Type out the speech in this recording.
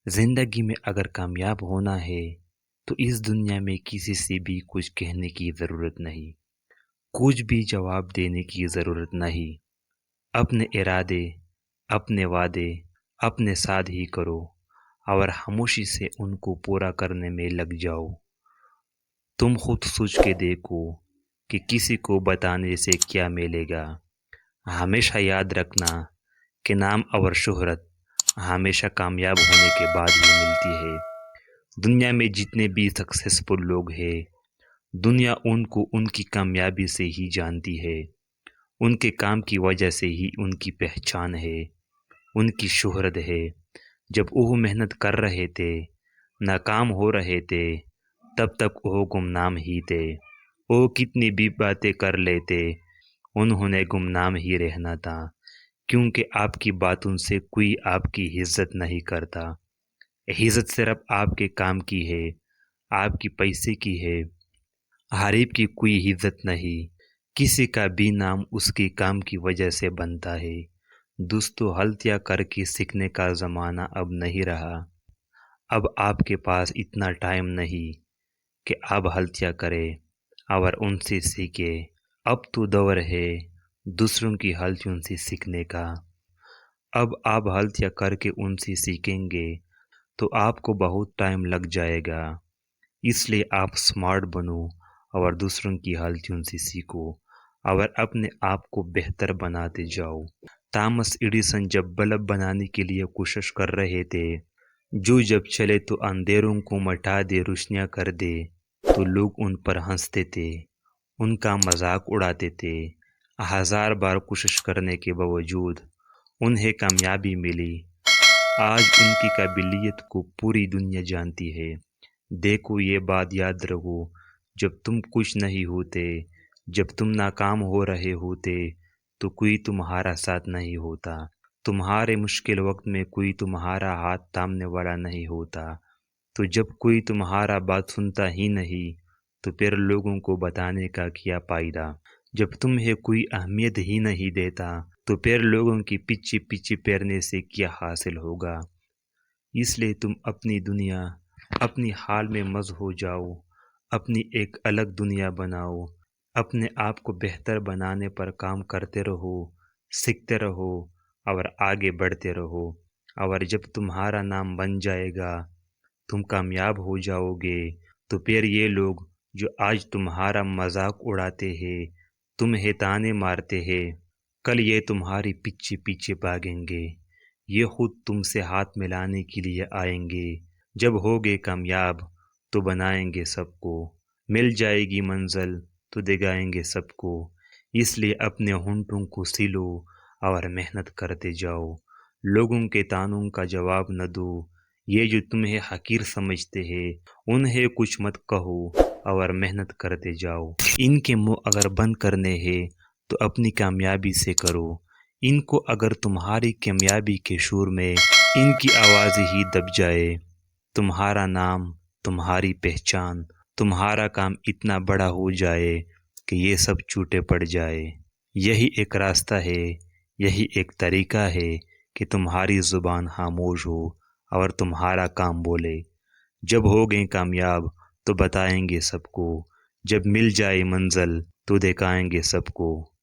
زندگی میں اگر کامیاب ہونا ہے تو اس دنیا میں کسی سے بھی کچھ کہنے کی ضرورت نہیں، کچھ بھی جواب دینے کی ضرورت نہیں۔ اپنے ارادے، اپنے وعدے اپنے ساتھ ہی کرو اور خاموشی سے ان کو پورا کرنے میں لگ جاؤ۔ تم خود سوچ کے دیکھو کہ کسی کو بتانے سے کیا ملے گا۔ ہمیشہ یاد رکھنا کہ نام اور شہرت ہمیشہ کامیاب ہونے کے بعد ہی ملتی ہے۔ دنیا میں جتنے بھی سکسیسفل لوگ ہیں، دنیا ان کو ان کی کامیابی سے ہی جانتی ہے، ان کے کام کی وجہ سے ہی ان کی پہچان ہے، ان کی شہرت ہے۔ جب وہ محنت کر رہے تھے، ناکام ہو رہے تھے، تب تک وہ گمنام ہی تھے۔ وہ کتنی بھی باتیں کر لیتے، انہوں نے گمنام ہی رہنا تھا، کیونکہ آپ کی باتوں سے کوئی آپ کی عزت نہیں کرتا۔ عزت صرف آپ کے کام کی ہے، آپ کی پیسے کی ہے۔ غریب کی کوئی عزت نہیں، کسی کا بھی نام اس کے کام کی وجہ سے بنتا ہے۔ دوستو، غلطیاں کر کے سیکھنے کا زمانہ اب نہیں رہا۔ اب آپ کے پاس اتنا ٹائم نہیں کہ آپ غلطیاں کریں اور ان سے سیکھیں۔ اب تو دور ہے دوسروں کی غلطیوں سے سیکھنے کا۔ اب آپ غلطیاں کر کے ان سے سیکھیں گے تو آپ کو بہت ٹائم لگ جائے گا۔ اس لیے آپ سمارٹ بنو اور دوسروں کی غلطیوں سے سیکھو اور اپنے آپ کو بہتر بناتے جاؤ۔ تامس ایڈیسن جب بلب بنانے کے لیے کوشش کر رہے تھے، جو جب چلے تو اندھیروں کو مٹا دے، روشنیاں کر دے، تو لوگ ان پر ہنستے تھے، ان کا مذاق اڑاتے تھے۔ ہزار بار کوشش کرنے کے باوجود انہیں کامیابی ملی۔ آج ان کی قابلیت کو پوری دنیا جانتی ہے۔ دیکھو، یہ بات یاد رکھو، جب تم کچھ نہیں ہوتے، جب تم ناکام ہو رہے ہوتے تو کوئی تمہارا ساتھ نہیں ہوتا۔ تمہارے مشکل وقت میں کوئی تمہارا ہاتھ تھامنے والا نہیں ہوتا۔ تو جب کوئی تمہارا بات سنتا ہی نہیں تو پھر لوگوں کو بتانے کا کیا فائدہ؟ جب تمہیں کوئی اہمیت ہی نہیں دیتا تو پھر لوگوں کے پیچھے پیچھے پھرنے سے کیا حاصل ہوگا؟ اس لیے تم اپنی دنیا، اپنی حال میں مست ہو جاؤ، اپنی ایک الگ دنیا بناؤ، اپنے آپ کو بہتر بنانے پر کام کرتے رہو، سیکھتے رہو اور آگے بڑھتے رہو۔ اور جب تمہارا نام بن جائے گا، تم کامیاب ہو جاؤ گے، تو پھر یہ لوگ جو آج تمہارا مذاق اڑاتے ہیں، تمہیں تانے مارتے ہیں، کل یہ تمہاری پیچھے پیچھے بھاگیں گے۔ یہ خود تم سے ہاتھ ملانے کے لیے آئیں گے۔ جب ہوگے کامیاب تو بنائیں گے سب کو، مل جائے گی منزل تو دکھائیں گے سب کو۔ اس لیے اپنے ہونٹوں کو سلو اور محنت کرتے جاؤ۔ لوگوں کے تانوں کا جواب نہ دو۔ یہ جو تمہیں حقیر سمجھتے ہیں، انہیں کچھ مت کہو اور محنت کرتے جاؤ۔ ان کے منہ اگر بند کرنے ہیں تو اپنی کامیابی سے کرو۔ ان کو اگر تمہاری کامیابی کے شور میں ان کی آواز ہی دب جائے، تمہارا نام، تمہاری پہچان، تمہارا کام اتنا بڑا ہو جائے کہ یہ سب چھوٹے پڑ جائے۔ یہی ایک راستہ ہے، یہی ایک طریقہ ہے کہ تمہاری زبان خاموش ہو اور تمہارا کام بولے۔ جب ہوگے کامیاب تو بتائیں گے سب کو، جب مل جائے منزل تو دکھائیں گے سب کو۔